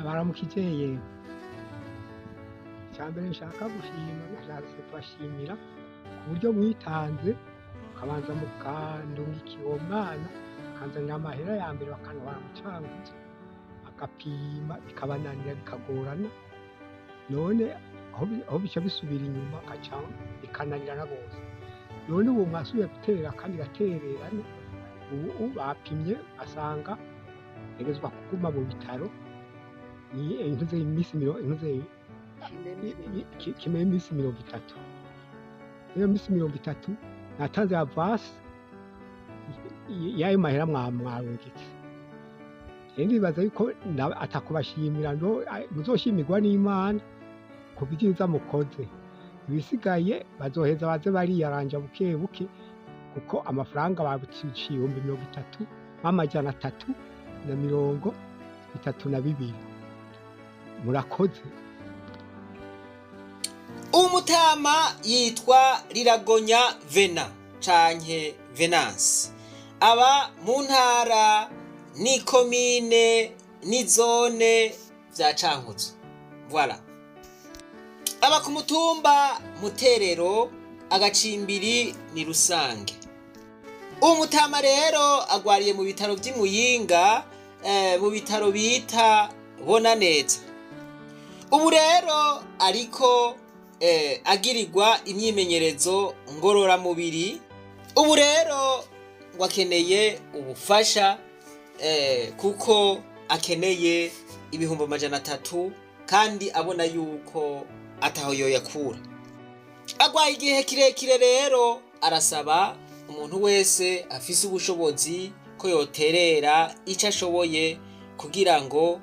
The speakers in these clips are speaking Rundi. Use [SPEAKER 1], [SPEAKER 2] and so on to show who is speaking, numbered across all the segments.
[SPEAKER 1] ndabaramukije yewe icyambere nshaka gushima nashatse kubashimira ku buryo mwitanze mukabanza mukandungikira uwo mwana mukanzanira amahera ya mbere bakanabara mu canguzo bagapima bikabananira bikagorana none aho bica bisubira inyuma bikananirana bose none ubu mwasubiye gutera kandi gatererane ubu bapimye asanga egezwa kuguma mu bitaro ni intuze imisi kimwe imisi 30 iyo misi 30 natanze avasi yayo mahera mwamwarungitse ndibaza yuko atakubashimira ndo muzoshimirwa n'Imana ku byiza mukoze ibisigaye bazoheza baze bariyaranja buke buke kuko amafaranga babuciye 30 n'amajana 332 murakoze.
[SPEAKER 2] Umutama yitwa Riragonya Vena canke Venance aba mu ntara ni komine ni zone vya Cankuzo. Voilà. Aba ku mutumba Muterero agacimbiri ni Rusange. Umutama rero agwariye mu bitaro vy'Imuyinga mu bitaro bita Bona Neza. Ubu rero ariko agirirwa imyimenyerezo ngororamubiri. Ubu rero wakeneye ubufasha kuko akeneye ibihumbi 300 kandi abona yuko ataho yoyakura. Agwaye igihe kirekire rero arasaba umuntu wese afise ubushobozi ko yoterera ico ashoboye kugira ngo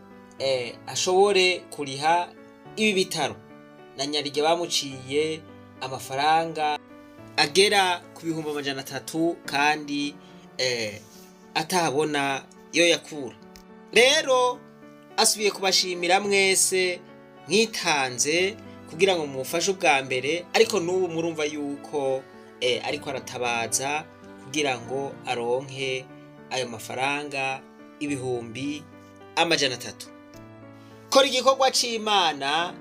[SPEAKER 2] ashobore kuriha ibi bitaro. Na nyarige bamuciye amafaranga agera ku bihumbi 300 kandi atabona yo yakura. Rero asubiye kubashimira mwese mwitanze kugira ngo mufashe ubwa mbere, ariko n'ubu murumva yuko ariko aratabaza kugira ngo aronke ayo mafaranga ibihumbi 300. Kora igikorwa c'Imana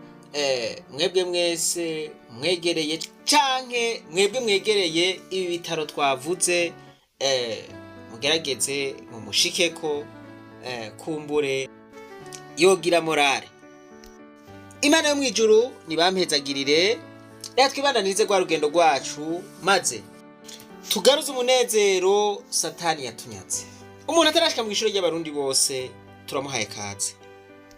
[SPEAKER 2] mwebwe mwese mwegereye canke mwebwe mwegereye ibi bitaro twavuze mugerageze mumushikeko kumbure yogira morale. Imana yo mwijuru nibampezagirire rero twibananize kwa rugendo rwacu maze tugaruze umunezero satani yatunyaze. Umuntu atarashika mu ishuri ry'abarundi bose turamuhaye kaze.